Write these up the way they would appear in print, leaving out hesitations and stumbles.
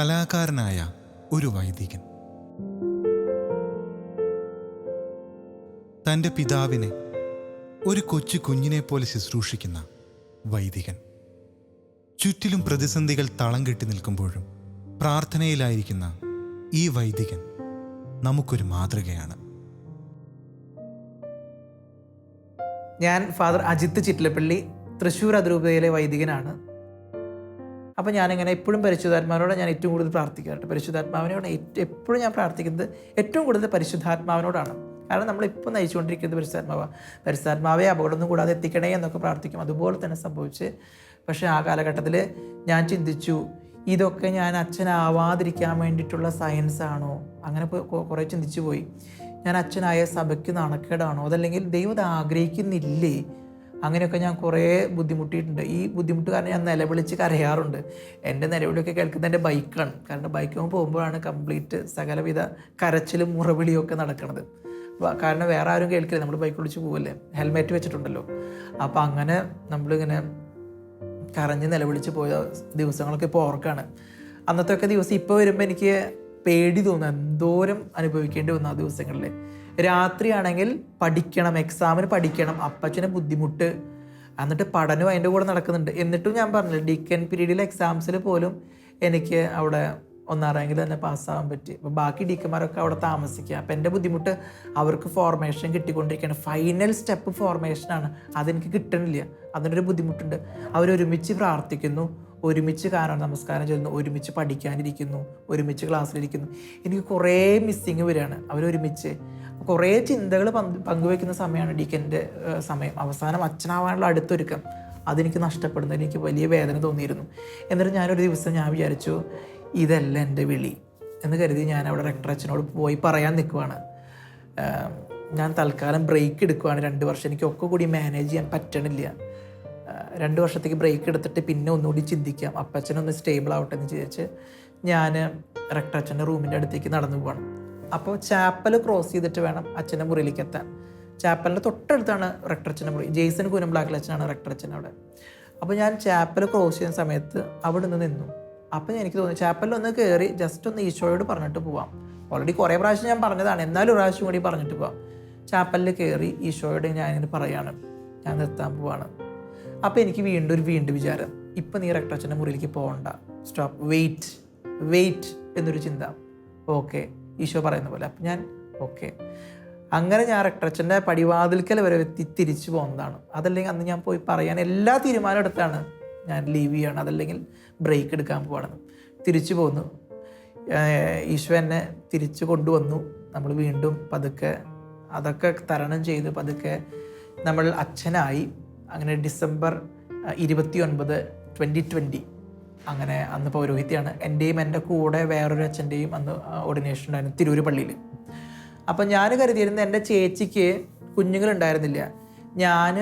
കലാകാരനായ ഒരു വൈദികൻ. തൻ്റെ പിതാവിനെ ഒരു കൊച്ചു കുഞ്ഞിനെ പോലെ ശുശ്രൂഷിക്കുന്ന വൈദികൻ. ചുറ്റിലും പ്രതിസന്ധികൾ തളം കെട്ടി നിൽക്കുമ്പോഴും പ്രാർത്ഥനയിലായിരിക്കുന്ന ഈ വൈദികൻ നമുക്കൊരു മാതൃകയാണ്. ഞാൻ ഫാദർ അജിത്ത് ചിറ്റിലപ്പള്ളി, തൃശ്ശൂർ അതിരൂപതയിലെ വൈദികനാണ്. അപ്പോൾ ഞാനിങ്ങനെ എപ്പോഴും പരിശുദ്ധാത്മാവിനോട് ഞാൻ ഏറ്റവും കൂടുതൽ പ്രാർത്ഥിക്കാറുണ്ട്. പരിശുദ്ധാത്മാവിനോട് എപ്പോഴും ഞാൻ പ്രാർത്ഥിക്കുന്നത് ഏറ്റവും കൂടുതൽ പരിശുദ്ധാത്മാവിനോടാണ്. കാരണം നമ്മളിപ്പോൾ നയിച്ചുകൊണ്ടിരിക്കുന്നത് പരിശുദ്ധാത്മാവെ അപകടമൊന്നും കൂടാതെ എത്തിക്കണേ എന്നൊക്കെ പ്രാർത്ഥിക്കും. അതുപോലെ തന്നെ സംഭവിച്ച്. പക്ഷേ ആ കാലഘട്ടത്തിൽ ഞാൻ ചിന്തിച്ചു, ഇതൊക്കെ ഞാൻ അച്ഛനാവാതിരിക്കാൻ വേണ്ടിയിട്ടുള്ള സയൻസാണോ? അങ്ങനെ കുറേ ചിന്തിച്ചു പോയി. ഞാൻ അച്ഛനായ സഭയ്ക്ക് നാണക്കേടാണോ? അതല്ലെങ്കിൽ ദൈവം അത് ആഗ്രഹിക്കുന്നില്ലേ? അങ്ങനെയൊക്കെ ഞാൻ കുറേ ബുദ്ധിമുട്ടിയിട്ടുണ്ട്. ഈ ബുദ്ധിമുട്ട് കാരണം ഞാൻ നിലവിളിച്ച് കരയാറുണ്ട്. എൻ്റെ നിലവിളിയൊക്കെ കേൾക്കുന്നത് എൻ്റെ ബൈക്കാണ്. കാരണം ബൈക്കിൽ പോകുമ്പോഴാണ് കംപ്ലീറ്റ് സകലവിധ കരച്ചിലും മുറവിളിയും ഒക്കെ നടക്കുന്നത്. കാരണം വേറെ ആരും കേൾക്കില്ല, നമ്മൾ ബൈക്ക് ഓടിച്ച് പോവല്ലേ, ഹെൽമെറ്റ് വെച്ചിട്ടുണ്ടല്ലോ. അപ്പോൾ അങ്ങനെ നമ്മളിങ്ങനെ കരഞ്ഞ് നിലവിളിച്ച് പോയ ദിവസങ്ങളൊക്കെ ഇപ്പോൾ ഓർക്കാണ്. അന്നത്തെയൊക്കെ ദിവസം ഇപ്പോൾ വരുമ്പോൾ എനിക്ക് പേടി തോന്നുന്നു, എന്തോരം അനുഭവിക്കേണ്ടി വന്നു ആ ദിവസങ്ങളിൽ. രാത്രിയാണെങ്കിൽ പഠിക്കണം, എക്സാമിന് പഠിക്കണം, അപ്പച്ചന് ബുദ്ധിമുട്ട്, എന്നിട്ട് പഠനം അതിൻ്റെ കൂടെ നടക്കുന്നുണ്ട്. എന്നിട്ടും ഞാൻ പറഞ്ഞില്ല, ഡീക്കൻ പീരീഡിലെ എക്സാംസിൽ പോലും എനിക്ക് അവിടെ 1ാം റാങ്കിൽ തന്നെ പാസ്സാകാൻ പറ്റി. അപ്പോൾ ബാക്കി ഡീക്കന്മാരൊക്കെ അവിടെ താമസിക്കുക. അപ്പോൾ എൻ്റെ ബുദ്ധിമുട്ട് അവർക്ക് ഫോർമേഷൻ കിട്ടിക്കൊണ്ടിരിക്കുകയാണ്. ഫൈനൽ സ്റ്റെപ്പ് ഫോർമേഷനാണ്, അതെനിക്ക് കിട്ടണില്ല. അതിനൊരു ബുദ്ധിമുട്ടുണ്ട്. അവരൊരുമിച്ച് പ്രാർത്ഥിക്കുന്നു, ഒരുമിച്ച് കാരണ നമസ്കാരം ചെയ്യുന്നു, ഒരുമിച്ച് പഠിക്കാനിരിക്കുന്നു, ഒരുമിച്ച് ക്ലാസ്സിലിരിക്കുന്നു. എനിക്ക് കുറേ മിസ്സിങ് വരികയാണ്. അവരൊരുമിച്ച് കുറേ ചിന്തകൾ പങ്കുവയ്ക്കുന്ന സമയമാണ് ഡീക്കൻ്റെ സമയം. അവസാനം അച്ഛനാവാനുള്ള അടുത്തൊരുക്കം അതെനിക്ക് നഷ്ടപ്പെടുന്നതിന് എനിക്ക് വലിയ വേദന തോന്നിയിരുന്നു. എന്നിട്ട് ഞാനൊരു ദിവസം ഞാൻ വിചാരിച്ചു, ഇതല്ല എൻ്റെ വിളി എന്ന് കരുതി ഞാൻ അവിടെ റെക്ടർ അച്ഛനോട് പോയി പറയാൻ നിൽക്കുവാണ്. ഞാൻ തൽക്കാലം ബ്രേക്ക് എടുക്കുവാണ്. 2 വർഷം എനിക്കൊക്കെ കൂടി മാനേജ് ചെയ്യാൻ പറ്റണില്ല. 2 വർഷത്തേക്ക് ബ്രേക്ക് എടുത്തിട്ട് പിന്നെ ഒന്നുകൂടി ചിന്തിക്കാം, അപ്പച്ചനൊന്ന് സ്റ്റേബിൾ ആവട്ടെ എന്ന് വിചാരിച്ച് ഞാൻ റെക്ടർ അച്ഛൻ്റെ റൂമിൻ്റെ അടുത്തേക്ക് നടന്നു പോകണം. അപ്പോൾ ചാപ്പൽ ക്രോസ് ചെയ്തിട്ട് വേണം അച്ഛൻ്റെ മുറിയിലേക്ക് എത്താൻ. ചാപ്പലിൻ്റെ തൊട്ടടുത്താണ് റെക്ടർ അച്ഛൻ്റെ മുറി. ജെയ്സൺ കുനംബ്ലാക്കിൽ അച്ഛനാണ് റെക്ടർ അച്ഛൻ അവിടെ. അപ്പോൾ ഞാൻ ചാപ്പൽ ക്രോസ് ചെയ്യുന്ന സമയത്ത് അവിടെ നിന്ന് നിന്നു. അപ്പോൾ എനിക്ക് തോന്നി ചാപ്പലിൽ ഒന്ന് കയറി ജസ്റ്റ് ഒന്ന് ഈശോയോട് പറഞ്ഞിട്ട് പോവാം. ഓൾറെഡി കുറേ പ്രാവശ്യം ഞാൻ പറഞ്ഞതാണ്, എന്നാലും ഒരു പ്രാവശ്യം കൂടി പറഞ്ഞിട്ട് പോവാം. ചാപ്പലിൽ കയറി ഈശോയോട് ഞാനിങ്ങനെ പറയാണ്, ഞാൻ നിർത്താൻ പോവാണ്. അപ്പോൾ എനിക്ക് വീണ്ടും വിചാരം, ഇപ്പം നീ റെക്ടർ അച്ഛൻ്റെ മുറിയിലേക്ക് പോകണ്ട, സ്റ്റോപ്പ്, വെയിറ്റ് എന്നൊരു ചിന്ത. ഓക്കെ, ഈശോ പറയുന്ന പോലെ. അപ്പം ഞാൻ ഓക്കെ. അങ്ങനെ ഞാൻ റെക്ടർ അച്ഛൻ്റെ പടിവാതിൽക്കൽ വരെ തിരിച്ചു പോകുന്നതാണ്. അതല്ലെങ്കിൽ അന്ന് ഞാൻ പോയി പറയാൻ എല്ലാ തീരുമാനം എടുത്താണ് ഞാൻ ലീവ് ചെയ്യണം, അതല്ലെങ്കിൽ ബ്രേക്ക് എടുക്കാൻ പോവാണെന്ന്. തിരിച്ചു പോന്നു. ഈശോ എന്നെ തിരിച്ചു കൊണ്ടുവന്നു. നമ്മൾ വീണ്ടും പതുക്കെ അതൊക്കെ തരണം ചെയ്ത് പതുക്കെ നമ്മൾ അച്ഛനായി. അങ്ങനെ ഡിസംബർ 29, 2020 അങ്ങനെ അന്ന് പൗരോഹിത്യമാണ്. എൻ്റെയും എൻ്റെ കൂടെ വേറൊരു അച്ഛൻ്റെയും അന്ന് ഓർഡിനേഷൻ ഉണ്ടായിരുന്നു തിരൂര് പള്ളിയിൽ. അപ്പം ഞാൻ കരുതിയിരുന്ന എൻ്റെ ചേച്ചിക്ക് കുഞ്ഞുങ്ങളുണ്ടായിരുന്നില്ല. ഞാൻ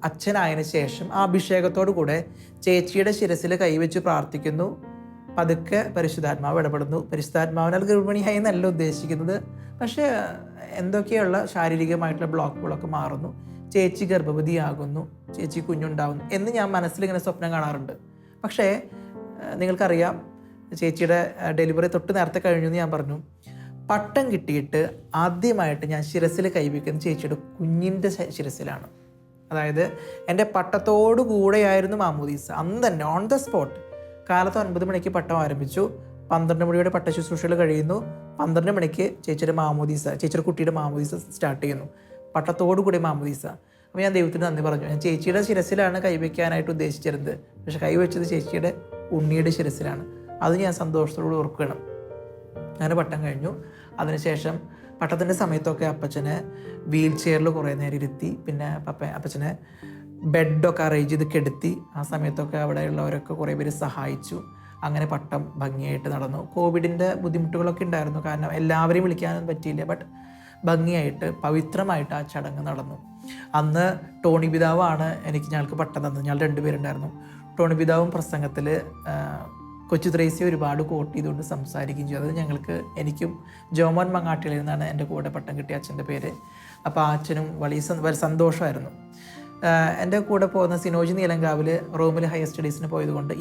അച്ഛനായതിനു ശേഷം ആ അഭിഷേകത്തോടു കൂടെ ചേച്ചിയുടെ ശിരസിൽ കൈവച്ച് പ്രാർത്ഥിക്കുന്നു. പതുക്കെ പരിശുദ്ധാത്മാവ് ഇടപെടുന്നു. പരിശുദ്ധാത്മാവിനാൽ ഗർഭിണിയായി എന്നല്ല ഉദ്ദേശിക്കുന്നത്, പക്ഷേ എന്തൊക്കെയുള്ള ശാരീരികമായിട്ടുള്ള ബ്ലോക്കുകളൊക്കെ മാറുന്നു. ചേച്ചി ഗർഭവതിയാകുന്നു, ചേച്ചി കുഞ്ഞുണ്ടാകുന്നു എന്ന് ഞാൻ മനസ്സിലിങ്ങനെ സ്വപ്നം കാണാറുണ്ട്. പക്ഷേ നിങ്ങൾക്കറിയാം, ചേച്ചിയുടെ ഡെലിവറി തൊട്ട് നേരത്തെ കഴിഞ്ഞു എന്ന് ഞാൻ പറഞ്ഞു. പട്ടം കിട്ടിയിട്ട് ആദ്യമായിട്ട് ഞാൻ ശിരസിൽ കൈവയ്ക്കുന്നത് ചേച്ചിയുടെ കുഞ്ഞിൻ്റെ ശിരസിലാണ്. അതായത് എൻ്റെ പട്ടത്തോടു കൂടെയായിരുന്നു മാമോദീസ. അന്ന് തന്നെ ഓൺ ദ സ്പോട്ട് കാലത്ത് 9 മണിക്ക് പട്ടം ആരംഭിച്ചു. 12 മണിയുടെ പട്ട ശുശ്രൂഷകൾ കഴിയുന്നു. 12 മണിക്ക് ചേച്ചിയുടെ കുട്ടിയുടെ മാമോദീസ സ്റ്റാർട്ട് ചെയ്യുന്നു. പട്ടത്തോടു കൂടി മാമോദീസ. അപ്പോൾ ഞാൻ ദൈവത്തിന് നന്ദി പറഞ്ഞു. ഞാൻ ചേച്ചിയുടെ ശിരസിലാണ് കൈവയ്ക്കാനായിട്ട് ഉദ്ദേശിച്ചിരുന്നത്, പക്ഷെ കൈവച്ചത് ചേച്ചിയുടെ ഉണ്ണിയുടെ ശിരസിലാണ്. അത് ഞാൻ സന്തോഷത്തോട് ഓർക്കണം. അങ്ങനെ പട്ടം കഴിഞ്ഞു. അതിനുശേഷം പട്ടത്തിൻ്റെ സമയത്തൊക്കെ അപ്പച്ചനെ വീൽ ചെയറിൽ കുറേ നേരം ഇരുത്തി. പിന്നെ അപ്പച്ചനെ ബെഡൊക്കെ അറേഞ്ച് ചെയ്ത് കെടുത്തി. ആ സമയത്തൊക്കെ അവിടെയുള്ളവരൊക്കെ കുറേ പേര് സഹായിച്ചു. അങ്ങനെ പട്ടം ഭംഗിയായിട്ട് നടന്നു. കോവിഡിൻ്റെ ബുദ്ധിമുട്ടുകളൊക്കെ ഉണ്ടായിരുന്നു, കാരണം എല്ലാവരെയും വിളിക്കാനൊന്നും പറ്റിയില്ല. ബട്ട് ഭംഗിയായിട്ട് പവിത്രമായിട്ട് ആ ചടങ്ങ് നടന്നു. അന്ന് ടോണി പിതാവാണ് ഞങ്ങൾക്ക് പട്ടം തന്നത്. ഞങ്ങൾ 2 പേരുണ്ടായിരുന്നു. ടോണി പിതാവും പ്രസംഗത്തിൽ കൊച്ചു ത്രേസ്യ ഒരുപാട് കോട്ട് ചെയ്തുകൊണ്ട് സംസാരിക്കുകയും ചെയ്തു. അത് എനിക്കും ജോമോൻ മങ്ങാട്ടിയിൽ നിന്നാണ് എൻ്റെ കൂടെ പട്ടം കിട്ടിയ അച്ഛൻ്റെ പേര്. അപ്പോൾ ആ അച്ഛനും വലിയ സന്തോഷമായിരുന്നു. എൻ്റെ കൂടെ പോകുന്ന സിനോജി നീലങ്കാവിൽ റോമിൽ ഹയർ സ്റ്റഡീസിന് പോയതുകൊണ്ട്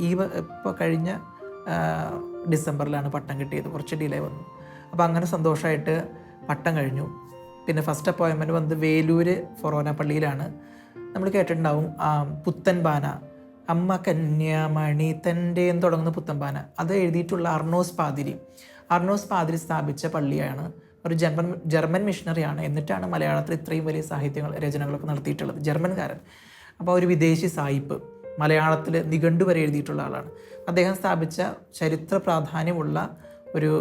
ഇപ്പോൾ കഴിഞ്ഞ ഡിസംബറിലാണ് പട്ടം കിട്ടിയത്, കുറച്ച് ഡിലേ വന്നു. അപ്പോൾ അങ്ങനെ സന്തോഷമായിട്ട് പട്ടം കഴിഞ്ഞു. പിന്നെ ഫസ്റ്റ് അപ്പോയിൻമെൻറ്റ് വന്നത് വേലൂർ ഫൊറോന പള്ളിയിലാണ്. നമ്മൾ കേട്ടിട്ടുണ്ടാവും പുത്തൻപാന, അമ്മ കന്യാമണി തൻ്റെ എന്ന് തുടങ്ങുന്ന പുത്തൻപാന. അത് എഴുതിയിട്ടുള്ള അർണോസ് പാതിരി സ്ഥാപിച്ച പള്ളിയാണ്. ഒരു ജർമ്മൻ മിഷണറിയാണ്. എന്നിട്ടാണ് മലയാളത്തിൽ ഇത്രയും വലിയ രചനകളൊക്കെ നടത്തിയിട്ടുള്ളത്, ജർമ്മൻകാരൻ. അപ്പോൾ ഒരു വിദേശി സായിപ്പ്, മലയാളത്തിൽ നിഘണ്ടു വരെ എഴുതിയിട്ടുള്ള ആളാണ്. അദ്ദേഹം സ്ഥാപിച്ച ചരിത്ര പ്രാധാന്യമുള്ള ഒരു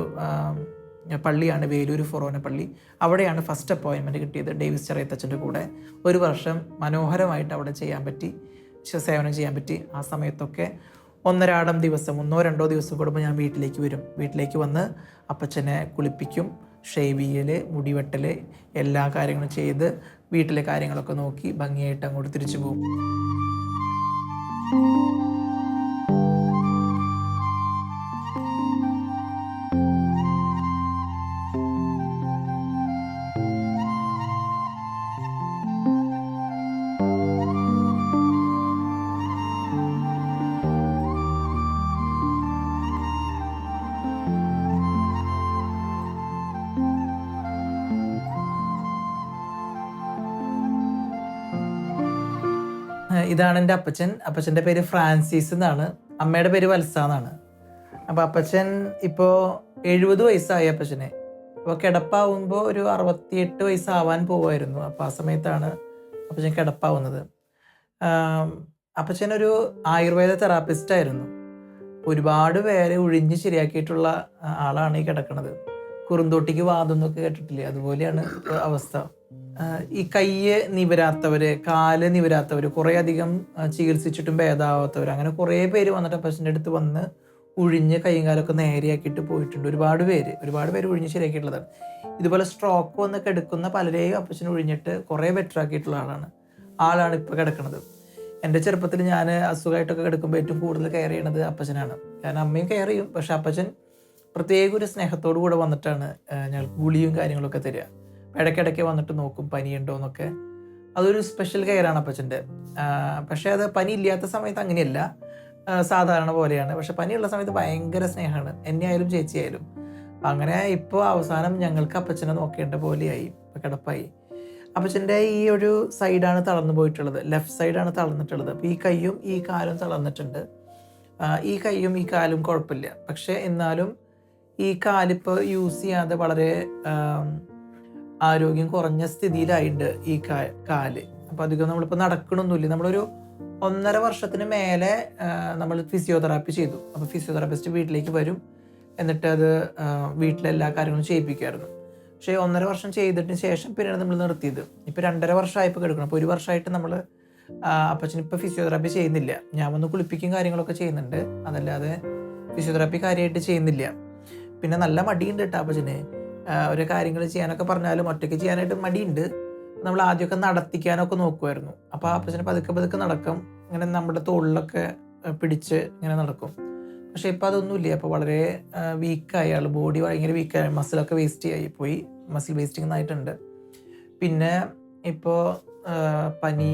പള്ളിയാണ് വേലൂർ ഫൊറോന പള്ളി. അവിടെയാണ് ഫസ്റ്റ് അപ്പോയിൻമെൻറ്റ് കിട്ടിയത് ഡേവിസ് ചെറിയത്തച്ഛൻ്റെ കൂടെ. ഒരു വർഷം മനോഹരമായിട്ട് അവിടെ സേവനം ചെയ്യാൻ പറ്റി. ആ സമയത്തൊക്കെ 1-2 ദിവസം 1-2 ദിവസം കൂടുമ്പോൾ ഞാൻ വീട്ടിലേക്ക് വരും. വീട്ടിലേക്ക് വന്ന് അപ്പച്ചനെ കുളിപ്പിക്കും, ഷേവ് ചെയ്യൽ, മുടിവെട്ടൽ, എല്ലാ കാര്യങ്ങളും ചെയ്ത് വീട്ടിലെ കാര്യങ്ങളൊക്കെ നോക്കി ഭംഗിയായിട്ട് അങ്ങോട്ട് തിരിച്ചു പോകും. ഇതാണ് എൻ്റെ അപ്പച്ചൻ്റെ പേര് ഫ്രാൻസിസ് എന്നാണ്, അമ്മയുടെ പേര് വത്സ എന്നാണ്. അപ്പോൾ അപ്പച്ചൻ ഇപ്പോൾ 70 വയസ്സായി അപ്പച്ചന്. അപ്പോൾ കിടപ്പാവുമ്പോൾ ഒരു 68 വയസ്സാവാൻ പോവായിരുന്നു. അപ്പോൾ ആ സമയത്താണ് അപ്പച്ചൻ കിടപ്പാവുന്നത്. അപ്പച്ചനൊരു ആയുർവേദ തെറാപ്പിസ്റ്റായിരുന്നു. ഒരുപാട് പേരെ ഒഴിഞ്ഞ് ശരിയാക്കിയിട്ടുള്ള ആളാണ് ഈ കിടക്കുന്നത്. കുറുന്തോട്ടിക്ക് വാദം എന്നൊക്കെ കേട്ടിട്ടില്ലേ, അതുപോലെയാണ് അവസ്ഥ. ഈ കയ്യ് നിവരാത്തവര്, കാല് നിവരാത്തവര്, കുറേ അധികം ചികിത്സിച്ചിട്ടും ഭേദമാവാത്തവർ, അങ്ങനെ കുറേ പേര് വന്നിട്ട് അപ്പച്ചൻ്റെ അടുത്ത് വന്ന് ഉഴിഞ്ഞ് കൈയും കാലൊക്കെ നേരെയാക്കിയിട്ട് പോയിട്ടുണ്ട്. ഒരുപാട് പേര് ഒഴിഞ്ഞ് ശരിയാക്കിയിട്ടുള്ളതാണ്. ഇതുപോലെ സ്ട്രോക്ക് വന്ന് കിടക്കുന്ന പലരെയും അപ്പച്ചൻ ഒഴിഞ്ഞിട്ട് കുറേ ബെറ്റർ ആക്കിയിട്ടുള്ള ആളാണ് ഇപ്പോൾ കിടക്കുന്നത്. എൻ്റെ ചെറുപ്പത്തിൽ ഞാൻ അസുഖമായിട്ടൊക്കെ കിടക്കുമ്പോൾ ഏറ്റവും കൂടുതൽ കെയർ ചെയ്യണത് അപ്പച്ചനാണ്. കാരണം അമ്മയും കെയർ ചെയ്യും, പക്ഷെ അപ്പച്ചൻ പ്രത്യേക ഒരു സ്നേഹത്തോടു കൂടെ വന്നിട്ടാണ് ഞങ്ങൾക്ക് ഗുളിയും കാര്യങ്ങളൊക്കെ തരിക. ഇടയ്ക്കിടയ്ക്ക് വന്നിട്ട് നോക്കും പനിയുണ്ടോ എന്നൊക്കെ. അതൊരു സ്പെഷ്യൽ കെയറാണ് അപ്പച്ചൻ്റെ. പക്ഷേ അത് പനി ഇല്ലാത്ത സമയത്ത് അങ്ങനെയല്ല, സാധാരണ പോലെയാണ്. പക്ഷെ പനിയുള്ള സമയത്ത് ഭയങ്കര സ്നേഹമാണ്, എന്നെ ആയാലും ചേച്ചി ആയാലും. അങ്ങനെ ഇപ്പോൾ അവസാനം ഞങ്ങൾക്ക് അപ്പച്ചനെ നോക്കേണ്ട പോലെയായി, ഇപ്പോൾ കിടപ്പായി. അപ്പച്ചൻ്റെ ഈ ഒരു സൈഡാണ് തളർന്നു പോയിട്ടുള്ളത്, ലെഫ്റ്റ് സൈഡാണ് തളർന്നിട്ടുള്ളത്. അപ്പോൾ ഈ കൈയും ഈ കാലും തളർന്നിട്ടുണ്ട്. ഈ കൈയും ഈ കാലും കുഴപ്പമില്ല, പക്ഷേ എന്നാലും ഈ കാലിപ്പോൾ യൂസ് ചെയ്യാതെ വളരെ ആരോഗ്യം കുറഞ്ഞ സ്ഥിതിയിലായിട്ടുണ്ട് ഈ കാല്. അപ്പോൾ അധികം നമ്മളിപ്പോൾ നടക്കണമൊന്നുമില്ല. നമ്മളൊരു 1.5 വർഷത്തിന് മേലെ നമ്മൾ ഫിസിയോതെറാപ്പി ചെയ്തു. അപ്പോൾ ഫിസിയോതെറാപ്പിസ്റ്റ് വീട്ടിലേക്ക് വരും, എന്നിട്ട് അത് വീട്ടിലെല്ലാ കാര്യങ്ങളും ചെയ്യിപ്പിക്കുമായിരുന്നു. പക്ഷേ 1.5 വർഷം ചെയ്തതിന് ശേഷം പിന്നീട് നമ്മൾ നിർത്തിയത്. ഇപ്പോൾ 2.5 വർഷമായിപ്പോൾ കിടക്കണം. അപ്പോൾ 1 വർഷമായിട്ട് നമ്മൾ അപ്പച്ചനിപ്പോൾ ഫിസിയോതെറാപ്പി ചെയ്യുന്നില്ല. ഞാൻ വന്ന് കുളിപ്പിക്കും കാര്യങ്ങളൊക്കെ ചെയ്യുന്നുണ്ട്, അതല്ലാതെ ഫിസിയോതെറാപ്പി കാര്യമായിട്ട് ചെയ്യുന്നില്ല. പിന്നെ നല്ല മടിയുണ്ട് കേട്ടോ അപ്പച്ചന്. ഒരു കാര്യങ്ങൾ ചെയ്യാനൊക്കെ പറഞ്ഞാലും ഒറ്റയ്ക്ക് ചെയ്യാനായിട്ട് മടിയുണ്ട്. നമ്മൾ ആദ്യമൊക്കെ നടത്തിക്കാനൊക്കെ നോക്കുമായിരുന്നു. അപ്പോൾ അപ്പച്ചന് പതുക്കെ നടക്കും, ഇങ്ങനെ നമ്മുടെ തോളിലൊക്കെ പിടിച്ച് ഇങ്ങനെ നടക്കും. പക്ഷേ ഇപ്പോൾ അതൊന്നുമില്ല. അപ്പോൾ വളരെ വീക്കായി ആൾ, ബോഡി ഭയങ്കര വീക്കായി, മസിലൊക്കെ വേസ്റ്റ് ആയി പോയി, മസിൽ വേസ്റ്റിംഗ് ആയിട്ടുണ്ട്. പിന്നെ ഇപ്പോൾ പനി,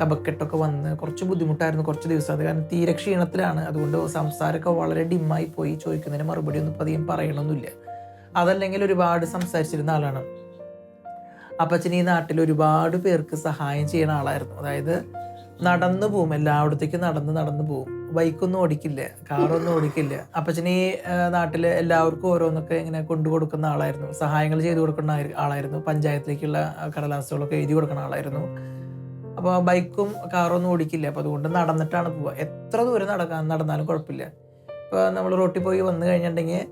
കഫക്കെട്ടൊക്കെ വന്ന് കുറച്ച് ബുദ്ധിമുട്ടായിരുന്നു കുറച്ച് ദിവസം. അത് കാരണം തീരെ ക്ഷീണത്തിലാണ്. അതുകൊണ്ട് സംസാരമൊക്കെ വളരെ ഡിമ്മായി പോയി. ചോദിക്കുന്നതിന് മറുപടി ഒന്നും അധികം പറയണമെന്നില്ല. അതല്ലെങ്കിൽ ഒരുപാട് സംസാരിച്ചിരുന്ന ആളാണ് അപ്പച്ചൻ. ഈ നാട്ടിൽ ഒരുപാട് പേർക്ക് സഹായം ചെയ്യുന്ന ആളായിരുന്നു. അതായത് നടന്നു പോവും, എല്ലായിടത്തേക്കും നടന്നു പോവും. ബൈക്കൊന്നും ഓടിക്കില്ല, കാറൊന്നും ഓടിക്കില്ല. അപ്പച്ചൻ ഈ നാട്ടിൽ എല്ലാവർക്കും ഓരോന്നൊക്കെ ഇങ്ങനെ കൊണ്ടു കൊടുക്കുന്ന ആളായിരുന്നു, സഹായങ്ങൾ ചെയ്തു കൊടുക്കുന്ന ആളായിരുന്നു. പഞ്ചായത്തിലേക്കുള്ള കടലാസുകളൊക്കെ എഴുതി കൊടുക്കുന്ന ആളായിരുന്നു. അപ്പോൾ ബൈക്കും കാറൊന്നും ഓടിക്കില്ല. അപ്പോൾ അതുകൊണ്ട് നടന്നിട്ടാണ് പോവുക. എത്ര ദൂരം നടന്നാലും കുഴപ്പമില്ല. ഇപ്പോൾ നമ്മൾ റോട്ടിൽ പോയി വന്നു കഴിഞ്ഞിട്ടുണ്ടെങ്കിൽ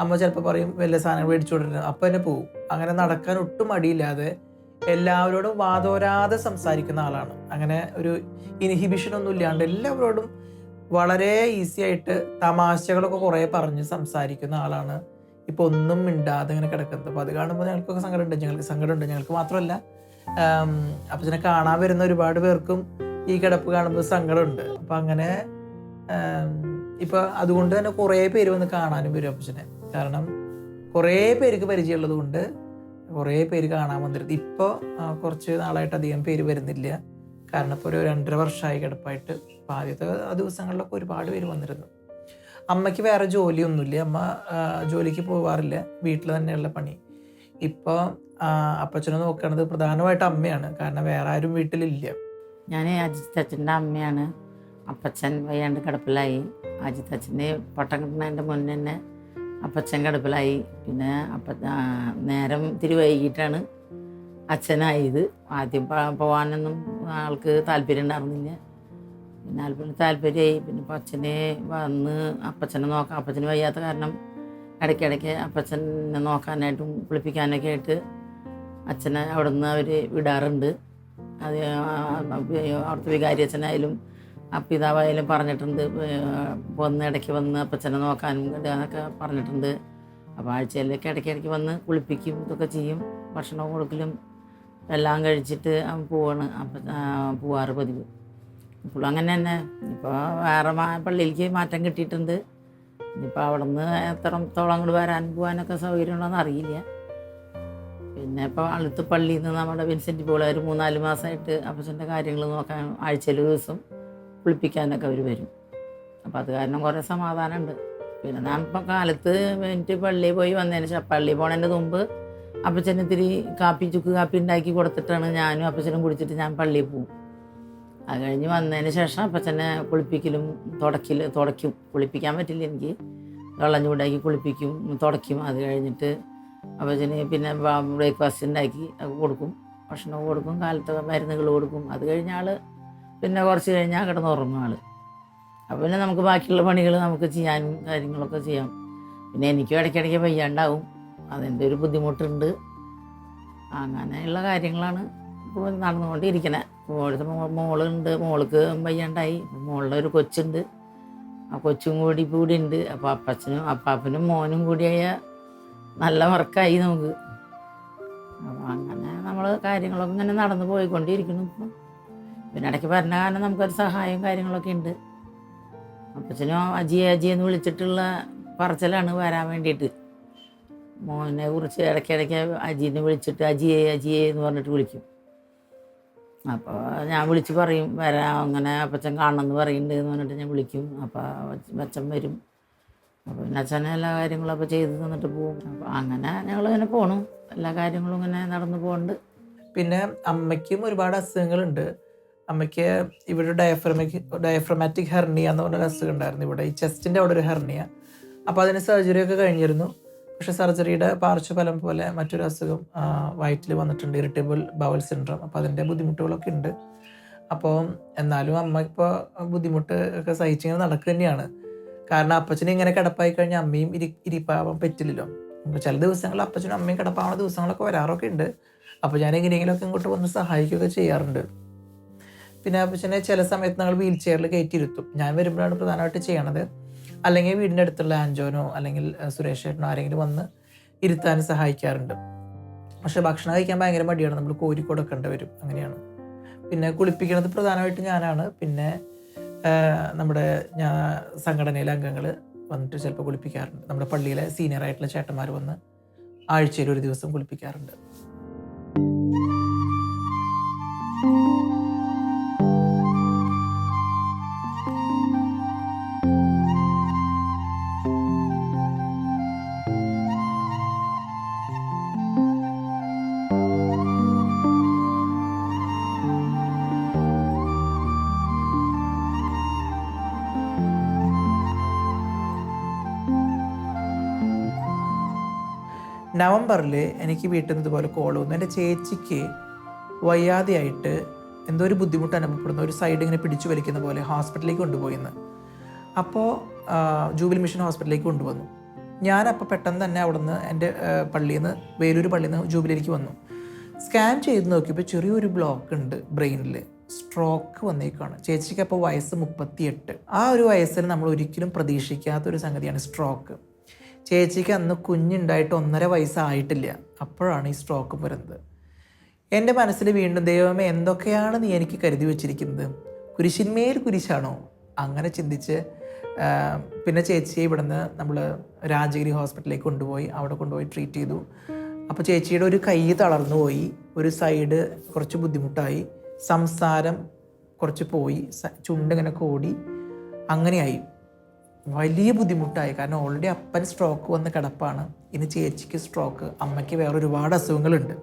അമ്മ ചിലപ്പോൾ പറയും വല്ല സാധനങ്ങൾ മേടിച്ചു കൊടുത്തിട്ട്, അപ്പം തന്നെ പോവും. അങ്ങനെ നടക്കാൻ ഒട്ടും മടിയില്ലാതെ എല്ലാവരോടും വാതോരാതെ സംസാരിക്കുന്ന ആളാണ്. അങ്ങനെ ഒരു ഇൻഹിബിഷൻ ഒന്നും ഇല്ലാണ്ട് എല്ലാവരോടും വളരെ ഈസി ആയിട്ട് തമാശകളൊക്കെ കുറേ പറഞ്ഞ് സംസാരിക്കുന്ന ആളാണ്. ഇപ്പോൾ ഒന്നും മിണ്ടാതെ ഇങ്ങനെ കിടക്കുന്നത്. അപ്പോൾ അത് കാണുമ്പോൾ ഞങ്ങൾക്കൊക്കെ സങ്കടമുണ്ട്. ഞങ്ങൾക്ക് മാത്രമല്ല, അപ്പച്ചനെ കാണാൻ വരുന്ന ഒരുപാട് പേർക്കും ഈ കിടപ്പ് കാണുമ്പോൾ സങ്കടമുണ്ട്. അപ്പം അങ്ങനെ ഇപ്പോൾ അതുകൊണ്ട് തന്നെ കുറേ പേര് വന്ന് കാണാനും വരും അപ്പച്ചനെ. കാരണം കുറേ പേർക്ക് പരിചയമുള്ളത് കൊണ്ട് കുറേ പേര് കാണാൻ വന്നിരുന്നു. ഇപ്പോൾ കുറച്ച് നാളായിട്ട് അധികം പേര് വരുന്നില്ല. കാരണം ഇപ്പോൾ ഒരു 2.5 വർഷമായി കിടപ്പായിട്ട്. അപ്പോൾ ആദ്യത്തെ ദിവസങ്ങളിലൊക്കെ ഒരുപാട് പേര് വന്നിരുന്നു. അമ്മയ്ക്ക് വേറെ ജോലിയൊന്നുമില്ല. അമ്മ ജോലിക്ക് പോവാറില്ല, വീട്ടിൽ തന്നെയുള്ള പണി. ഇപ്പോൾ അപ്പച്ചനെ നോക്കണത് പ്രധാനമായിട്ട് അമ്മയാണ്, കാരണം വേറെ ആരും വീട്ടിലില്ല. ഞാൻ അജിത്ത് അച്ഛൻ്റെ അമ്മയാണ്. അപ്പച്ചൻ വയ്യാണ്ട് കിടപ്പിലായി. അജിത്ത് അച്ഛൻ്റെ പട്ടം കിട്ടുന്നതിൻ്റെ മുന്നേ തന്നെ അപ്പച്ചൻ കിടപ്പിലായി. പിന്നെ നേരം ഇത്തിരി വൈകിട്ടാണ് അച്ഛനായത്. ആദ്യം പോകാനൊന്നും ആൾക്ക് താല്പര്യം ഉണ്ടായിരുന്നില്ല. പിന്നെ താല്പര്യമായി. പിന്നെ ഇപ്പോൾ അച്ഛനെ വന്ന് അപ്പച്ചനെ നോക്കാം. അപ്പച്ചന് വയ്യാത്ത കാരണം ഇടയ്ക്കിടയ്ക്ക് അപ്പച്ചനെ നോക്കാനായിട്ടും കുളിപ്പിക്കാനൊക്കെ ആയിട്ട് അച്ഛനെ അവിടെ നിന്ന് അവർ വിടാറുണ്ട്. അത് അവിടുത്തെ വികാരി അച്ഛനായാലും പിതാവായാലും പറഞ്ഞിട്ടുണ്ട്, ഇടയ്ക്ക് വന്ന് അപ്പച്ചനെ നോക്കാനും എന്നൊക്കെ പറഞ്ഞിട്ടുണ്ട്. അപ്പോൾ ആഴ്ചയിലൊക്കെ ഇടയ്ക്കിടയ്ക്ക് വന്ന് കുളിപ്പിക്കും, ഇതൊക്കെ ചെയ്യും. ഭക്ഷണം കൊടുക്കലും എല്ലാം കഴിച്ചിട്ട് പോവാറ് പതിവ്. ഇപ്പോഴും അങ്ങനെ തന്നെ. ഇപ്പോൾ വേറെ പള്ളിയിലേക്ക് മാറ്റം കിട്ടിയിട്ടുണ്ട്. ഇനിയിപ്പോൾ അവിടെ നിന്ന് എത്രത്തോളം അങ്ങോട്ട് പോകാനൊക്കെ സൗകര്യം ഉണ്ടോയെന്ന് അറിയില്ല. പിന്നെ ഇപ്പോൾ അടുത്ത പള്ളിയിൽ നിന്ന് നമ്മുടെ വിൻസെൻറ്റ് പോൾ ഒരു 3-4 മാസമായിട്ട് അപ്പച്ചൻ്റെ കാര്യങ്ങൾ നോക്കാൻ ആഴ്ചയിൽ ഒരു ദിവസം കുളിപ്പിക്കാനൊക്കെ അവർ വരും. അപ്പോൾ അത് കാരണം കുറേ സമാധാനമുണ്ട്. പിന്നെ ഞാൻ ഇപ്പോൾ കാലത്ത് എനിക്ക് പള്ളിയിൽ പോയി വന്നതിന് ശേഷം, പള്ളിയിൽ പോണതിൻ്റെ മുമ്പ് അപ്പച്ചന് ഇത്തിരി ചുക്ക് കാപ്പി ഉണ്ടാക്കി കൊടുത്തിട്ടാണ് ഞാനും അപ്പച്ചനും കുടിച്ചിട്ട് ഞാൻ പള്ളിയിൽ പോകും. അത് കഴിഞ്ഞ് വന്നതിന് ശേഷം അപ്പച്ചനെ കുളിപ്പിക്കലും തുടയ്ക്കും. കുളിപ്പിക്കാൻ പറ്റില്ല എനിക്ക്, വെള്ളം ചൂടാക്കി കുളിപ്പിക്കും, തുടയ്ക്കും. അത് കഴിഞ്ഞിട്ട് അപ്പച്ചന് പിന്നെ ബ്രേക്ക്ഫാസ്റ്റ് ഉണ്ടാക്കി കൊടുക്കും, ഭക്ഷണം കൊടുക്കും, കാലത്ത് മരുന്നുകൾ കൊടുക്കും. അത് കഴിഞ്ഞ പിന്നെ കുറച്ച് കഴിഞ്ഞാൽ കിടന്നുറങ്ങും അപ്പോൾ പിന്നെ നമുക്ക് ബാക്കിയുള്ള പണികൾ നമുക്ക് ചെയ്യാനും കാര്യങ്ങളൊക്കെ ചെയ്യാം. പിന്നെ എനിക്കും ഇടയ്ക്കിടയ്ക്ക് വയ്യാണ്ടാവും, അതിൻ്റെ ഒരു ബുദ്ധിമുട്ടുണ്ട്. അങ്ങനെയുള്ള കാര്യങ്ങളാണ് ഇപ്പോൾ നടന്നുകൊണ്ടിരിക്കണേ. ഇപ്പോഴത്തെ മോളുണ്ട്, മോൾക്ക് വയ്യാണ്ടായി. മോളുടെ ഒരു കൊച്ചുണ്ട്, ആ കൊച്ചും കൂടി ഉണ്ട്. അപ്പോൾ അപ്പാപ്പനും മോനും കൂടിയായ നല്ല വർക്കായി നമുക്ക്. അപ്പോൾ അങ്ങനെ നമ്മൾ കാര്യങ്ങളൊക്കെ ഇങ്ങനെ നടന്നു പോയിക്കൊണ്ടിരിക്കുന്നു. ഇപ്പോൾ പിന്നെ ഇടയ്ക്ക് പറഞ്ഞ കാരണം നമുക്കൊരു സഹായവും കാര്യങ്ങളൊക്കെ ഉണ്ട്. അപ്പച്ചനും അജിയെന്ന് വിളിച്ചിട്ടുള്ള പറച്ചിലാണ് വരാൻ വേണ്ടിയിട്ട്. മോനെ കുറിച്ച് ഇടയ്ക്കിടയ്ക്ക് അജീനെ വിളിച്ചിട്ട് അജിയെ എന്ന് പറഞ്ഞിട്ട് വിളിക്കും. അപ്പോൾ ഞാൻ വിളിച്ച് പറയും വരാം, അങ്ങനെ അപ്പച്ചൻ കാണണമെന്ന് പറയുന്നുണ്ട് എന്ന് പറഞ്ഞിട്ട് ഞാൻ വിളിക്കും. അപ്പോൾ അച്ഛൻ വരും. അപ്പോൾ പിന്നെ അച്ഛനെ എല്ലാ കാര്യങ്ങളും അപ്പോൾ ചെയ്ത് തന്നിട്ട് പോകും. അപ്പോൾ അങ്ങനെ ഞങ്ങളിങ്ങനെ പോണു, എല്ലാ കാര്യങ്ങളും ഇങ്ങനെ നടന്നു പോകുന്നുണ്ട്. പിന്നെ അമ്മയ്ക്കും ഒരുപാട് അസുഖങ്ങളുണ്ട്. അമ്മയ്ക്ക് ഇവിടെ ഡയഫ്രമാറ്റിക് ഹെർണിയ എന്ന് പറഞ്ഞൊരു അസുഖം ഉണ്ടായിരുന്നു. ഇവിടെ ഈ ചെസ്റ്റിൻ്റെ അവിടെ ഒരു ഹെർണിയ. അപ്പോൾ അതിന് സർജറിയൊക്കെ കഴിഞ്ഞിരുന്നു. പക്ഷേ സർജറിയുടെ പാർശ്വഫലം പോലെ മറ്റൊരു അസുഖം വയറ്റിൽ വന്നിട്ടുണ്ട്, ഇറിറ്റബിൾ ബവൽ സിൻഡ്രോം. അപ്പോൾ അതിൻ്റെ ബുദ്ധിമുട്ടുകളൊക്കെ ഉണ്ട്. അപ്പോൾ എന്നാലും അമ്മ ഇപ്പോൾ ബുദ്ധിമുട്ട് ഒക്കെ സഹിച്ചിങ്ങനെ നടക്കുക തന്നെയാണ്. കാരണം അപ്പച്ചനും ഇങ്ങനെ കിടപ്പായി കഴിഞ്ഞാൽ അമ്മയും ഇരിപ്പാവാൻ പറ്റില്ലല്ലോ. അപ്പോൾ ചില ദിവസങ്ങളിൽ അപ്പച്ചനും അമ്മയും കിടപ്പാവുന്ന ദിവസങ്ങളൊക്കെ വരാറൊക്കെ ഉണ്ട്. അപ്പോൾ ഞാൻ എങ്ങനെയെങ്കിലുമൊക്കെ ഇങ്ങോട്ട് വന്ന് സഹായിക്കുകയൊക്കെ ചെയ്യാറുണ്ട്. പിന്നെ അപ്പച്ചനെ ചില സമയത്ത് ഞങ്ങൾ വീൽ ചെയറിൽ കയറ്റിയിരുത്തും. ഞാൻ വരുമ്പോഴാണ് പ്രധാനമായിട്ട് ചെയ്യണത്. അല്ലെങ്കിൽ വീടിൻ്റെ അടുത്തുള്ള ആൻജോനോ അല്ലെങ്കിൽ സുരേഷ് ചേട്ടനോ ആരെങ്കിലും വന്ന് ഇരുത്താൻ സഹായിക്കാറുണ്ട്. പക്ഷേ ഭക്ഷണം കഴിക്കാൻ ഭയങ്കര മടിയാണ്, നമ്മൾ കോരിക്കൊടുക്കേണ്ടി വരും, അങ്ങനെയാണ്. പിന്നെ കുളിപ്പിക്കുന്നത് പ്രധാനമായിട്ട് ഞാനാണ്. പിന്നെ നമ്മുടെ സംഘടനയിലെ അംഗങ്ങൾ വന്നിട്ട് ചിലപ്പോൾ കുളിപ്പിക്കാറുണ്ട്. നമ്മുടെ പള്ളിയിലെ സീനിയറായിട്ടുള്ള ചേട്ടന്മാർ വന്ന് ആഴ്ചയിൽ ഒരു ദിവസം കുളിപ്പിക്കാറുണ്ട്. നവംബറിൽ എനിക്ക് വീട്ടിൽ നിന്ന് ഇതുപോലെ കോൾ വന്നു. എൻ്റെ ചേച്ചിക്ക് വയ്യാതെയായിട്ട് എന്തോ ഒരു ബുദ്ധിമുട്ട് അനുഭവപ്പെടുന്ന, ഒരു സൈഡ് ഇങ്ങനെ പിടിച്ചു വലിക്കുന്ന പോലെ ഹോസ്പിറ്റലിലേക്ക് കൊണ്ടുപോയിന്ന്. അപ്പോൾ ജൂബിലി മിഷൻ ഹോസ്പിറ്റലിലേക്ക് കൊണ്ടുവന്നു. ഞാനപ്പോൾ പെട്ടെന്ന് തന്നെ അവിടെ നിന്ന് എൻ്റെ പള്ളിയിൽ നിന്ന്, വേലൂർ പള്ളിയിൽ നിന്ന് ജൂബിലിയിലേക്ക് വന്നു. സ്കാൻ ചെയ്ത് നോക്കിയപ്പോൾ ചെറിയൊരു ബ്ലോക്ക് ഉണ്ട് ബ്രെയിനിൽ, സ്ട്രോക്ക് വന്നേക്കാണ്. ചേച്ചിക്ക് അപ്പോൾ വയസ്സ് 38. ആ ഒരു വയസ്സിൽ നമ്മൾ ഒരിക്കലും പ്രതീക്ഷിക്കാത്തൊരു സംഗതിയാണ് സ്ട്രോക്ക്. ചേച്ചിക്ക് അന്ന് കുഞ്ഞുണ്ടായിട്ട് 1.5 വയസ്സായിട്ടില്ല. അപ്പോഴാണ് ഈ സ്ട്രോക്ക് വരുന്നത്. എൻ്റെ മനസ്സിൽ വീണ്ടും ദൈവമേ എന്തൊക്കെയാണ് നീ എനിക്ക് കരുതി വച്ചിരിക്കുന്നത്, കുരിശിന്മേൽ കുരിശാണോ, അങ്ങനെ ചിന്തിച്ച് പിന്നെ ചേച്ചിയെ ഇവിടുന്ന് നമ്മൾ രാജഗിരി ഹോസ്പിറ്റലിലേക്ക് കൊണ്ടുപോയി. അവിടെ കൊണ്ടുപോയി ട്രീറ്റ് ചെയ്തു. അപ്പോൾ ചേച്ചിയുടെ ഒരു കൈ തളർന്നു പോയി, ഒരു സൈഡ് കുറച്ച് ബുദ്ധിമുട്ടായി, സംസാരം കുറച്ച് പോയി, ചുണ്ടിങ്ങനെ കോടി, അങ്ങനെയായി. വലിയ ബുദ്ധിമുട്ടായി. കാരണം ഓൾറെഡി അപ്പൻ സ്ട്രോക്ക് വന്ന് കിടപ്പാണ്, ഇനി ചേച്ചിക്ക് സ്ട്രോക്ക്, അമ്മയ്ക്ക് വേറെ ഒരുപാട് അസുഖങ്ങളുണ്ട്.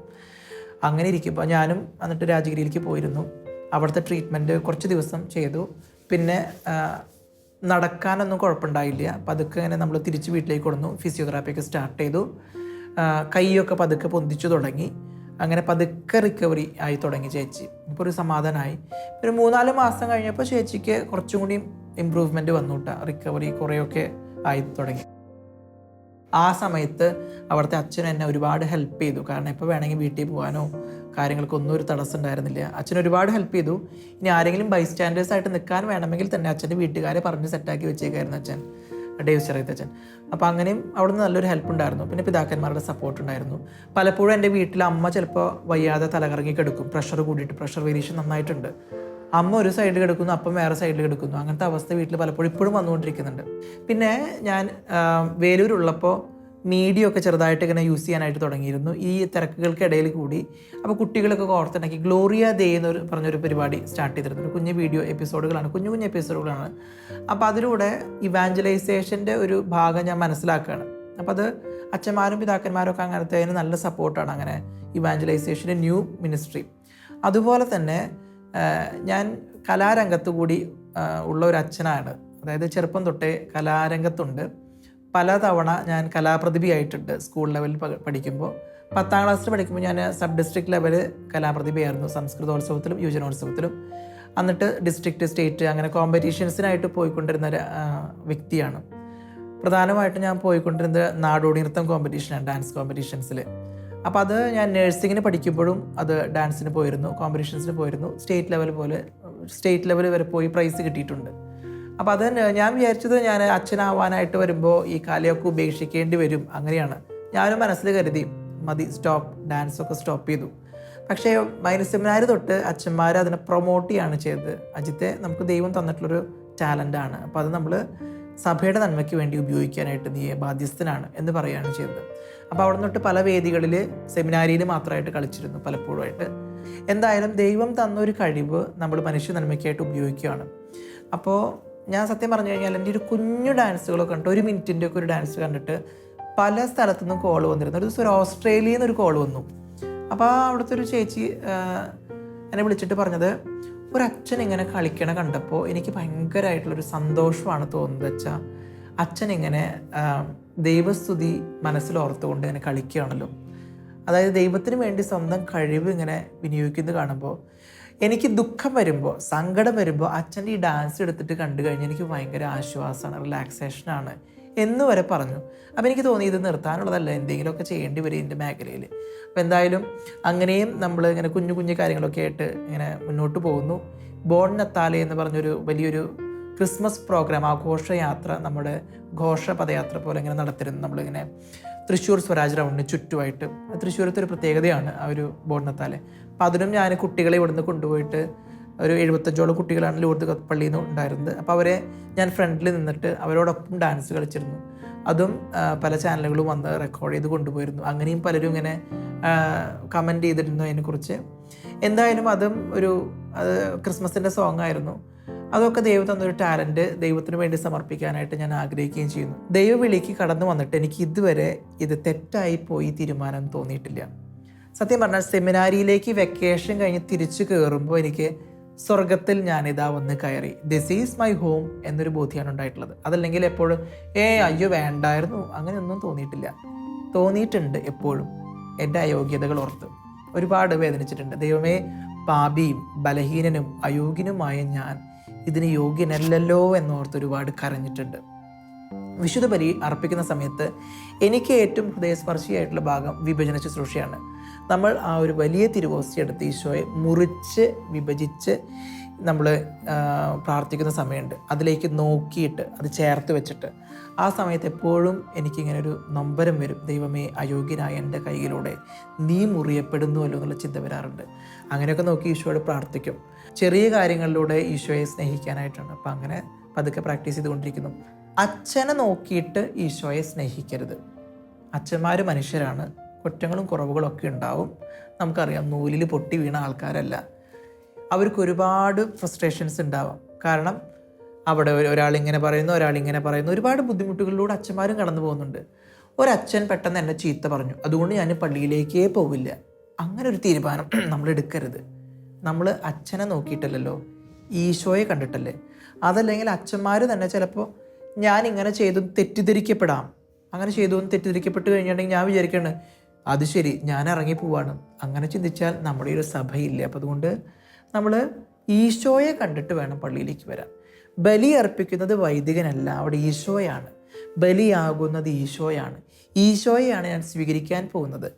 അങ്ങനെ ഇരിക്കുമ്പോൾ ഞാനും എന്നിട്ട് രാജഗിരിയിലേക്ക് പോയിരുന്നു. അവിടുത്തെ ട്രീറ്റ്മെൻറ്റ് കുറച്ച് ദിവസം ചെയ്തു. പിന്നെ നടക്കാനൊന്നും കുഴപ്പമുണ്ടായില്ല. പതുക്കെ ഇങ്ങനെ നമ്മൾ തിരിച്ച് വീട്ടിലേക്ക് കൊടുന്നു. ഫിസിയോതെറാപ്പിയൊക്കെ സ്റ്റാർട്ട് ചെയ്തു. കൈയൊക്കെ പതുക്കെ പൊന്തിച്ചു തുടങ്ങി. അങ്ങനെ പതുക്കെ റിക്കവറി ആയി തുടങ്ങി ചേച്ചി. ഇപ്പോൾ ഒരു സമാധാനമായി. ഒരു 3-4 മാസം കഴിഞ്ഞപ്പോൾ ചേച്ചിക്ക് കുറച്ചും കൂടി ഇമ്പ്രൂവ്മെൻറ്റ് വന്നു കേട്ടോ. റിക്കവറി കുറേയൊക്കെ ആയി തുടങ്ങി. ആ സമയത്ത് അവിടുത്തെ അച്ഛൻ എന്നെ ഒരുപാട് ഹെൽപ്പ് ചെയ്തു. കാരണം ഇപ്പോൾ വേണമെങ്കിൽ വീട്ടിൽ പോകാനോ കാര്യങ്ങൾക്കൊന്നും ഒരു തടസ്സം ഉണ്ടായിരുന്നില്ല. അച്ഛൻ ഒരുപാട് ഹെൽപ്പ് ചെയ്തു. ഇനി ആരെങ്കിലും ബൈസ്റ്റാൻഡേഴ്സ് ആയിട്ട് നിൽക്കാൻ വേണമെങ്കിൽ തന്നെ അച്ഛൻ്റെ വീട്ടുകാരെ പറഞ്ഞ് സെറ്റാക്കി വെച്ചേക്കായിരുന്നു അച്ഛൻ, ഡേവ് ചെറിയത്ത് അച്ഛൻ. അപ്പോൾ അങ്ങനെയും അവിടുന്ന് നല്ലൊരു ഹെൽപ്പ് ഉണ്ടായിരുന്നു. പിന്നെ പിതാക്കന്മാരുടെ സപ്പോർട്ട് ഉണ്ടായിരുന്നു. പലപ്പോഴും എൻ്റെ വീട്ടിൽ അമ്മ ചിലപ്പോൾ വയ്യാതെ തലകറങ്ങി കിടക്കും, പ്രഷർ കൂടിയിട്ട്, പ്രഷർ വേരിയേഷൻ നന്നായിട്ടുണ്ട്. അമ്മ ഒരു സൈഡിൽ കിടക്കുന്നു, അപ്പം വേറെ സൈഡിൽ കിടക്കുന്നു. അങ്ങനത്തെ അവസ്ഥ വീട്ടിൽ പലപ്പോഴും ഇപ്പോഴും വന്നുകൊണ്ടിരിക്കുന്നുണ്ട്. പിന്നെ ഞാൻ വേലൂരുള്ളപ്പോൾ മീഡിയ ഒക്കെ ചെറുതായിട്ട് ഇങ്ങനെ യൂസ് ചെയ്യാനായിട്ട് തുടങ്ങിയിരുന്നു ഈ തിരക്കുകൾക്കിടയിൽ കൂടി. അപ്പോൾ കുട്ടികളൊക്കെ ഓർത്തിണക്കി ഗ്ലോറിയ ഡേ എന്ന് പറഞ്ഞൊരു പരിപാടി സ്റ്റാർട്ട് ചെയ്തിരുന്നു. കുഞ്ഞു വീഡിയോ എപ്പിസോഡുകളാണ്, കുഞ്ഞു കുഞ്ഞു എപ്പിസോഡുകളാണ്. അപ്പോൾ അതിലൂടെ ഇവാഞ്ചലൈസേഷൻ്റെ ഒരു ഭാഗം ഞാൻ മനസ്സിലാക്കുകയാണ്. അപ്പോൾ അത് അച്ഛന്മാരും പിതാക്കന്മാരും ഒക്കെ അങ്ങനത്തെ അതിന് നല്ല സപ്പോർട്ടാണ്. അങ്ങനെ ഇവാഞ്ചലൈസേഷൻ്റെ ന്യൂ മിനിസ്ട്രി. അതുപോലെ തന്നെ ഞാൻ കലാരംഗത്ത് കൂടി ഉള്ള ഒരു അച്ഛനാണ്. അതായത് ചെറുപ്പം തൊട്ടേ കലാരംഗത്തുണ്ട്. പലതവണ ഞാൻ കലാപ്രതിഭയായിട്ടുണ്ട്. സ്കൂൾ ലെവലിൽ പഠിക്കുമ്പോൾ, 10ാം ക്ലാസ്സിൽ പഠിക്കുമ്പോൾ ഞാൻ സബ് ഡിസ്ട്രിക്ട് ലെവൽ കലാപ്രതിഭയായിരുന്നു, സംസ്കൃതോത്സവത്തിലും യുവജനോത്സവത്തിലും. എന്നിട്ട് ഡിസ്ട്രിക്റ്റ്, സ്റ്റേറ്റ് അങ്ങനെ കോമ്പറ്റീഷൻസിനായിട്ട് പോയിക്കൊണ്ടിരുന്ന ഒരു വ്യക്തിയാണ്. പ്രധാനമായിട്ടും ഞാൻ പോയിക്കൊണ്ടിരുന്നത് നാടോടി നൃത്തം കോമ്പറ്റീഷനാണ്, ഡാൻസ് കോമ്പറ്റീഷൻസിൽ. അപ്പോൾ അത് ഞാൻ നഴ്സിങ്ങിന് പഠിക്കുമ്പോഴും അത് ഡാൻസിന് പോയിരുന്നു, കോമ്പറ്റീഷൻസിന് പോയിരുന്നു. സ്റ്റേറ്റ് ലെവൽ വരെ പോയി പ്രൈസ് കിട്ടിയിട്ടുണ്ട്. അപ്പോൾ അത് ഞാൻ വിചാരിച്ചത് ഞാൻ അച്ഛനാവാനായിട്ട് വരുമ്പോൾ ഈ കലയൊക്കെ ഉപേക്ഷിക്കേണ്ടി വരും, അങ്ങനെയാണ് ഞാനും മനസ്സിൽ കരുതി. മതി, സ്റ്റോപ്പ്, ഡാൻസൊക്കെ സ്റ്റോപ്പ് ചെയ്തു. പക്ഷേ മൈനസെമിനാർ തൊട്ട് അച്ഛന്മാർ അതിനെ പ്രൊമോട്ട് ചെയ്യാണ് ചെയ്തത്. അജിത്തെ, നമുക്ക് ദൈവം തന്നിട്ടുള്ളൊരു ടാലൻ്റാണ്, അപ്പോൾ അത് നമ്മൾ സഭയുടെ നന്മയ്ക്ക് വേണ്ടി ഉപയോഗിക്കാനായിട്ട് നീ ബാധ്യസ്ഥനാണ് എന്ന് പറയുകയാണ് ചെയ്തത്. അപ്പോൾ അവിടെ നിന്നിട്ട് പല വേദികളിൽ സെമിനാരിയിൽ മാത്രമായിട്ട് കളിച്ചിരുന്നു പലപ്പോഴുമായിട്ട്. എന്തായാലും ദൈവം തന്നൊരു കഴിവ് നമ്മൾ മനുഷ്യ നന്മയ്ക്കായിട്ട് ഉപയോഗിക്കുകയാണ്. അപ്പോൾ ഞാൻ സത്യം പറഞ്ഞു കഴിഞ്ഞാൽ എൻ്റെ ഒരു കുഞ്ഞു ഡാൻസുകളൊക്കെ കണ്ടിട്ട്, 1 മിനിറ്റിൻ്റെ ഒക്കെ ഒരു ഡാൻസ് കണ്ടിട്ട് പല സ്ഥലത്തു നിന്നും കോൾ വന്നിരുന്നു. ഒരു ദിവസം ഒരു ഓസ്ട്രേലിയയിൽ നിന്നൊരു കോൾ വന്നു. അപ്പോൾ അവിടുത്തെ ഒരു ചേച്ചി എന്നെ വിളിച്ചിട്ട് പറഞ്ഞത്, ഒരച്ഛൻ ഇങ്ങനെ കളിക്കണ കണ്ടപ്പോൾ എനിക്ക് ഭയങ്കരമായിട്ടുള്ളൊരു സന്തോഷമാണ് തോന്നുന്നത്. വെച്ചാൽ അച്ഛൻ ഇങ്ങനെ ദൈവസ്തുതി മനസ്സിലോർത്തുകൊണ്ട് ഇങ്ങനെ കളിക്കുകയാണല്ലോ. അതായത് ദൈവത്തിന് വേണ്ടി സ്വന്തം കഴിവ് ഇങ്ങനെ വിനിയോഗിക്കുന്നത് കാണുമ്പോൾ എനിക്ക് ദുഃഖം വരുമ്പോൾ, സങ്കടം വരുമ്പോൾ അച്ഛൻ്റെ ഈ ഡാൻസ് എടുത്തിട്ട് കണ്ടു കഴിഞ്ഞാൽ എനിക്ക് ഭയങ്കര ആശ്വാസമാണ്, റിലാക്സേഷനാണ് എന്ന് വരെ പറഞ്ഞു. അപ്പോൾ എനിക്ക് തോന്നി ഇത് നിർത്താനുള്ളതല്ല, എന്തെങ്കിലുമൊക്കെ ചെയ്യേണ്ടി വരും ഇതിൻ്റെ മേഖലയിൽ. അപ്പോൾ എന്തായാലും അങ്ങനെയും നമ്മൾ ഇങ്ങനെ കുഞ്ഞു കുഞ്ഞു കാര്യങ്ങളൊക്കെ ആയിട്ട് ഇങ്ങനെ മുന്നോട്ട് പോകുന്നു. ബോൺ നത്താലെ എന്ന് പറഞ്ഞൊരു വലിയൊരു ക്രിസ്മസ് പ്രോഗ്രാം, ആഘോഷയാത്ര, നമ്മുടെ ഘോഷപദയാത്ര പോലെ ഇങ്ങനെ നടത്തിരുന്നു. നമ്മളിങ്ങനെ തൃശ്ശൂർ സ്വരാജ് റൗണ്ടിന് ചുറ്റുമായിട്ട്. തൃശ്ശൂരത്തെ ഒരു പ്രത്യേകതയാണ് ആ ഒരു ബോൺ നത്താലെ. അപ്പോൾ അതിനും ഞാൻ കുട്ടികളെ ഇവിടുന്ന് കൊണ്ടുപോയിട്ട്, ഒരു 75ഓളം കുട്ടികളാണ് ലൂർദ് പള്ളിയിൽ നിന്ന് ഉണ്ടായിരുന്നത്. അപ്പോൾ അവരെ ഞാൻ ഫ്രണ്ടിൽ നിന്നിട്ട് അവരോടൊപ്പം ഡാൻസ് കളിച്ചിരുന്നു. അതും പല ചാനലുകളും വന്ന് റെക്കോർഡ് ചെയ്ത് കൊണ്ടുപോയിരുന്നു. അങ്ങനെയും പലരും ഇങ്ങനെ കമൻറ്റ് ചെയ്തിരുന്നു അതിനെക്കുറിച്ച്. എന്തായാലും അതും അത് ക്രിസ്മസിൻ്റെ സോങ് ആയിരുന്നു. അതൊക്കെ ദൈവം തന്നൊരു ടാലൻറ്റ് ദൈവത്തിന് വേണ്ടി സമർപ്പിക്കാനായിട്ട് ഞാൻ ആഗ്രഹിക്കുകയും ചെയ്യുന്നു. ദൈവവിളിക്ക് കടന്നു വന്നിട്ട് എനിക്ക് ഇതുവരെ ഇത് തെറ്റായി പോയി തീരുമാനം തോന്നിയിട്ടില്ല. സത്യം പറഞ്ഞാൽ സെമിനാരിയിലേക്ക് വെക്കേഷൻ കഴിഞ്ഞ് തിരിച്ചു കയറുമ്പോൾ എനിക്ക് സ്വർഗത്തിൽ ഞാനിതാ വന്ന് കയറി, ദിസ് ഈസ് മൈ ഹോം എന്നൊരു ബോധ്യമാണ് ഉണ്ടായിട്ടുള്ളത്. അതല്ലെങ്കിൽ എപ്പോഴും അയ്യോ വേണ്ടായിരുന്നു അങ്ങനെയൊന്നും തോന്നിയിട്ടുണ്ട്. എപ്പോഴും എൻ്റെ അയോഗ്യതകൾ ഓർത്ത് ഒരുപാട് വേദനിച്ചിട്ടുണ്ട്. ദൈവമേ, പാപിയും ബലഹീനനും അയോഗ്യനുമായ ഞാൻ ഇതിന് യോഗ്യനല്ലല്ലോ എന്നോർത്ത് ഒരുപാട് കരഞ്ഞിട്ടുണ്ട്. വിശുദ്ധ ബലി അർപ്പിക്കുന്ന സമയത്ത് എനിക്ക് ഏറ്റവും ഹൃദയസ്പർശിയായിട്ടുള്ള ഭാഗം വിഭജന ശുശ്രൂഷയാണ്. നമ്മൾ ആ ഒരു വലിയ തിരുവോസ്തി എടുത്ത് ഈശോയെ മുറിച്ച് വിഭജിച്ച് നമ്മൾ പ്രാർത്ഥിക്കുന്ന സമയമുണ്ട്. അതിലേക്ക് നോക്കിയിട്ട് അത് ചേർത്ത് വെച്ചിട്ട് ആ സമയത്ത് എപ്പോഴും എനിക്കിങ്ങനെ ഒരു നൊമ്പരം വരും. ദൈവമേ, അയോഗ്യനായ എൻ്റെ കൈയിലൂടെ നീ മുറിയപ്പെടുന്നുവല്ലോ എന്നുള്ള ചിന്ത വരാറുണ്ട്. അങ്ങനെയൊക്കെ നോക്കി ഈശോയോട് പ്രാർത്ഥിക്കും. ചെറിയ കാര്യങ്ങളിലൂടെ ഈശോയെ സ്നേഹിക്കാനായിട്ടാണ്. അപ്പം അങ്ങനെ പതുക്കെ പ്രാക്ടീസ് ചെയ്തുകൊണ്ടിരിക്കുന്നു. അച്ഛനെ നോക്കിയിട്ട് ഈശോയെ സ്നേഹിക്കരുത്. അച്ഛന്മാർ മനുഷ്യരാണ്, കുറ്റങ്ങളും കുറവുകളൊക്കെ ഉണ്ടാവും. നമുക്കറിയാം, നൂലിൽ പൊട്ടി വീണ ആൾക്കാരല്ല. അവർക്ക് ഒരുപാട് ഫ്രസ്ട്രേഷൻസ് ഉണ്ടാവാം. കാരണം അവിടെ ഒരാളിങ്ങനെ പറയുന്നു, ഒരാളിങ്ങനെ പറയുന്നു. ഒരുപാട് ബുദ്ധിമുട്ടുകളിലൂടെ അച്ഛന്മാരും കടന്നു പോകുന്നുണ്ട്. ഒരച്ഛൻ പെട്ടെന്ന് എന്നെ ചീത്ത പറഞ്ഞു, അതുകൊണ്ട് ഞാൻ പള്ളിയിലേക്കേ പോവില്ല. അങ്ങനെ ഒരു തീരുമാനം നമ്മൾ എടുക്കരുത്. നമ്മൾ അച്ഛനെ നോക്കിയിട്ടല്ലല്ലോ, ഈശോയെ കണ്ടിട്ടല്ലേ. അതല്ലെങ്കിൽ അച്ഛന്മാർ തന്നെ ചിലപ്പോൾ ഞാൻ ഇങ്ങനെ ചെയ്തു തെറ്റിദ്ധരിക്കപ്പെടാം. അങ്ങനെ ചെയ്തു എന്ന് തെറ്റിദ്ധരിക്കപ്പെട്ട് കഴിഞ്ഞിട്ടുണ്ടെങ്കിൽ ഞാൻ വിചാരിക്കുകയാണ് അത് ശരി, ഞാൻ ഇറങ്ങി പോവാണ്. അങ്ങനെ ചിന്തിച്ചാൽ നമ്മുടെ ഒരു സഭയില്ല. അപ്പം അതുകൊണ്ട് നമ്മൾ ഈശോയെ കണ്ടിട്ട് വേണം പള്ളിയിലേക്ക് വരാൻ. ബലി അർപ്പിക്കുന്നത് വൈദികനല്ല, അവിടെ ഈശോയാണ്. ബലിയാകുന്നത് ഈശോയാണ്. ഈശോയെയാണ് ഞാൻ സ്വീകരിക്കാൻ പോകുന്നത്.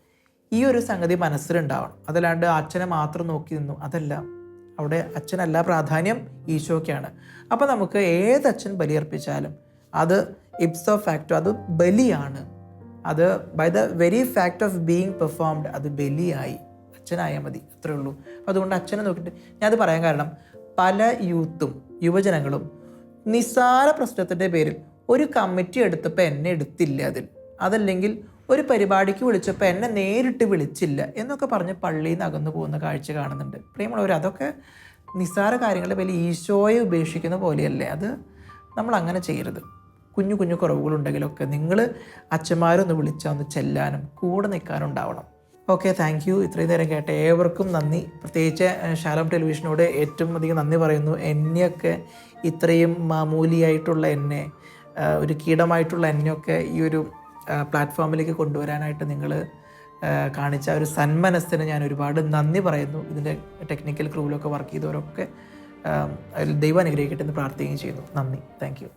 ഈ ഒരു സംഗതി മനസ്സിലുണ്ടാവണം. അതല്ലാണ്ട് അച്ഛനെ മാത്രം നോക്കി നിന്നു, അതല്ല. അവിടെ അച്ഛനല്ല പ്രാധാന്യം, ഈശോയ്ക്കാണ്. അപ്പോൾ നമുക്ക് ഏതച്ഛൻ ബലിയർപ്പിച്ചാലും അത് ഇപ്സോ ഫാക്ടോ അത് ബലിയാണ്. അത് by the very fact of being performed അത് ബലിയായി. അച്ഛനായാൽ മതി, അത്രേ ഉള്ളൂ. അതുകൊണ്ട് അച്ഛനെ നോക്കിയിട്ട് ഞാനത് പറയാൻ കാരണം, പല യുവജനങ്ങളും നിസ്സാര പ്രശ്നത്തിൻ്റെ പേരിൽ ഒരു കമ്മിറ്റി എടുത്തപ്പോൾ എന്നെ എടുത്തില്ല അതല്ലെങ്കിൽ ഒരു പരിപാടിക്ക് വിളിച്ചപ്പോൾ എന്നെ നേരിട്ട് വിളിച്ചില്ല എന്നൊക്കെ പറഞ്ഞ് പള്ളിയിൽ നിന്ന് അകന്നു പോകുന്ന കാഴ്ച കാണുന്നുണ്ട്. പ്രിയമുള്ളവർ, അതൊക്കെ നിസ്സാര കാര്യങ്ങളുടെ പേരിൽ ഈശോയെ ഉപേക്ഷിക്കുന്ന പോലെയല്ലേ. അത് നമ്മൾ അങ്ങനെ ചെയ്യരുത്. കുഞ്ഞു കുഞ്ഞു കുറവുകളുണ്ടെങ്കിലൊക്കെ നിങ്ങൾ അച്ഛന്മാരൊന്ന് വിളിച്ചാൽ ഒന്ന് ചെല്ലാനും കൂടെ നിൽക്കാനും ഉണ്ടാവണം. Okay, thank you. ഇത്രയും നേരം കേട്ട ഏവർക്കും നന്ദി. പ്രത്യേകിച്ച് ഷാലോം ടെലിവിഷനോട് ഏറ്റവും അധികം നന്ദി പറയുന്നു. എന്നെയൊക്കെ ഇത്രയും മാമൂലിയായിട്ടുള്ള എന്നെ, ഒരു കീടമായിട്ടുള്ള എന്നെയൊക്കെ ഈ ഒരു പ്ലാറ്റ്ഫോമിലേക്ക് കൊണ്ടുവരാനായിട്ട് നിങ്ങൾ കാണിച്ച ഒരു സന്മനസ്സിന് ഞാൻ ഒരുപാട് നന്ദി പറയുന്നു. ഇതിൻ്റെ ടെക്നിക്കൽ ക്രൂവിലൊക്കെ വർക്ക് ചെയ്തവരൊക്കെ ദൈവം അനുഗ്രഹിക്കട്ടെ എന്ന് പ്രാർത്ഥിക്കുകയും ചെയ്യുന്നു. നന്ദി, താങ്ക് യു.